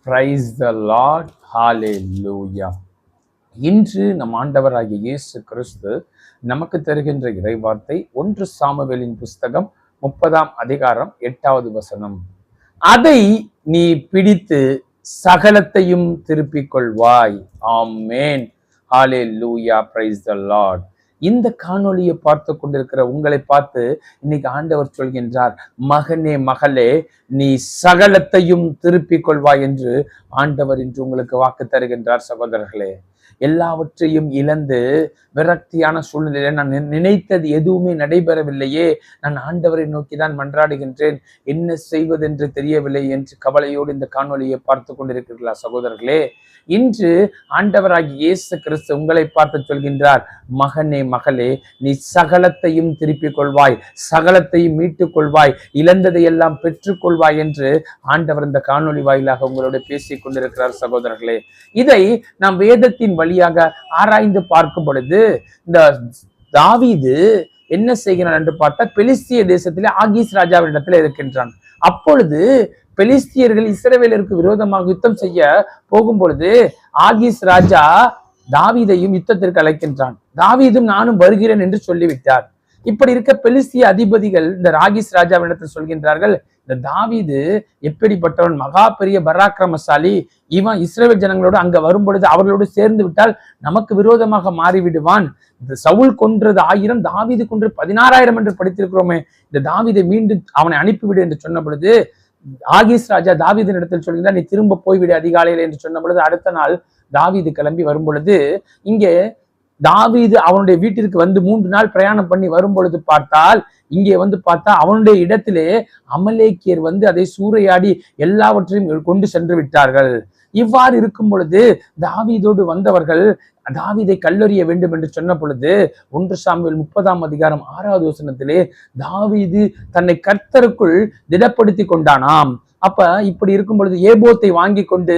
Price the Lord. ஹalleluya. இன்று நம் ஆண்டவராகிய இயேசு கிறிஸ்து நமக்கு தருகின்ற இறைவார்த்தை 1 சாமுவேலின் புஸ்தகம் 30ஆம் அதிகாரம் 8வது வசனம். அதை நீ பிடித்து சகலத்தையும் திருப்பிக் கொள்வாய். ஆமென். ஹalleluya. Praise the lord. இந்த காணொளியை பார்த்து கொண்டிருக்கிற உங்களை பார்த்து இன்னைக்கு ஆண்டவர் சொல்கின்றார், மகனே மகளே, நீ சகலத்தையும் திருப்பிக் கொள்வாய் என்று ஆண்டவர் இன்று உங்களுக்கு வாக்கு தருகின்றார். சகோதரர்களே, எல்லாவற்றையும் இழந்து விரக்தியான சூழ்நிலையில நான் நினைத்தது எதுவுமே நடைபெறவில்லையே, நான் ஆண்டவரை நோக்கி தான் மன்றாடுகின்றேன், என்ன செய்வது என்று தெரியவில்லை என்று கவலையோடு இந்த காணொலியை பார்த்து கொண்டிருக்கிறீர்களா சகோதரர்களே? இன்று ஆண்டவராகிய இயேசு கிறிஸ்து உங்களை பார்த்து சொல்கின்றார், மகனே மகளே, நீ சகலத்தையும் திருப்பிக் கொள்வாய், சகலத்தையும் மீட்டுக் கொள்வாய், இழந்ததை எல்லாம் பெற்றுக் கொள்வாய் என்று ஆண்டவர் இந்த காணொலி வாயிலாக உங்களோட பேசிக் கொண்டிருக்கிறார். சகோதரர்களே, இதை நாம் வேதத்தின் வழியாக ஆராய்ந்து பார்க்கும் பொழுது இந்த தாவீது என்ன செய்கிறான் என்று பார்த்தா, பெலிஸ்திய தேசத்திலே ஆகீஸ் ராஜாவினிடத்தில் இருக்கின்றான். அப்பொழுது பெலிஸ்தியர்கள் இஸ்ரவேலருக்கு விரோதமாக யுத்தம் செய்ய போகும் பொழுது ஆகீஸ் ராஜா தாவீதையும் யுத்தத்திற்கு அழைக்கின்றான். தாவீதும் நானும் வருகிறேன் என்று சொல்லிவிட்டார். இப்படி இருக்க பெலிஸ்திய அதிபதிகள் இந்த ஆகீஸ் ராஜாவினிடத்தில் சொல்கின்றார்கள், இந்த தாவீது எப்படிப்பட்டவன், மகா பெரிய பராக்கிரமசாலி, இவன் இஸ்ரவேல் ஜனங்களோடு அங்க வரும் பொழுது அவர்களோடு சேர்ந்து விட்டால் நமக்கு விரோதமாக மாறிவிடுவான். இந்த சவுல் கொன்றது 1000, தாவீது கொன்றது 16,000 என்று படித்திருக்கிறோமே, இந்த தாவீதை மீண்டும் அவனை அனுப்பிவிடு என்று சொன்ன பொழுது ஆகீஸ் ராஜா தாவீதின் இடத்தில் சொல்கிறார், நீ திரும்ப போய்விடு அதிகாலையில் என்று சொன்ன பொழுது அடுத்த நாள் தாவீது கிளம்பி வரும் பொழுது இங்கே தாவீது அவனுடைய வீட்டிற்கு வந்து 3 நாள் பிரயாணம் பண்ணி வரும் பொழுது பார்த்தால், இங்கே வந்து பார்த்தா அவனுடைய இடத்திலே அமலேக்கியர் வந்து அதை சூறையாடி எல்லாவற்றையும் கொண்டு சென்று விட்டார்கள். இவ்வாறு இருக்கும் பொழுது தாவீதோடு வந்தவர்கள் தாவீதை கல்லெறிய வேண்டும் என்று சொன்ன பொழுது 1 சாமுவேல் 30ஆம் அதிகாரம் 6வது வசனத்திலே தாவீது தன்னை கர்த்தருக்குள் திடப்படுத்தி கொண்டானாம். அப்ப இப்படி இருக்கும் பொழுது ஏபோத்தை வாங்கி கொண்டு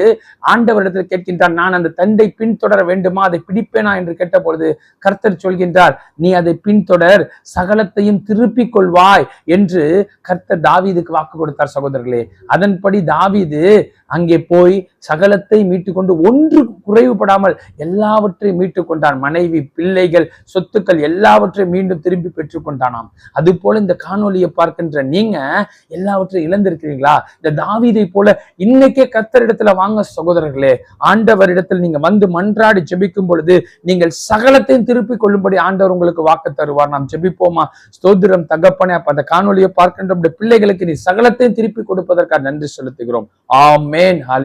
ஆண்டவரிடத்தில் கேட்கின்றார், நான் அந்த தண்டை பின்தொடர வேண்டுமா, அதை பிடிப்பேனா என்று கேட்ட பொழுது கர்த்தர் சொல்கின்றார், நீ அதை பின்தொடர், சகலத்தையும் திருப்பிக் கொள்வாய் என்று கர்த்தர் தாவீதுக்கு வாக்கு கொடுத்தார். சகோதரர்களே, அதன்படி தாவீது அங்கே போய் சகலத்தை மீட்டுக்கொண்டு ஒன்று குறைவுபடாமல் எல்லாவற்றையும் மீட்டுக் கொண்டான். மனைவி, பிள்ளைகள், சொத்துக்கள் எல்லாவற்றையும் மீண்டும் திரும்பி பெற்றுக் கொண்டானாம். அது போல இந்த காணொலியை பார்க்கின்ற நீங்க எல்லாவற்றையும் இழந்திருக்கிறீங்களா? இந்த தாவீதை போல இன்னைக்கே கர்த்தரிடத்துல வாங்க சகோதரர்களே. ஆண்டவரிடத்தில் நீங்க வந்து மன்றாடி ஜெபிக்கும் பொழுது நீங்கள் சகலத்தையும் திருப்பிக் கொள்ளும்படி ஆண்டவர் உங்களுக்கு வாக்கு தருவார். நாம் ஜெபிப்போமா? ஸ்தோத்திரம் தகப்பனே, அப்ப அந்த காணொலியை பார்க்கின்ற பிள்ளைகளுக்கு நீ சகலத்தையும் திருப்பி கொடுப்பதற்காக நன்றி செலுத்துகிறோம். ஆமென்.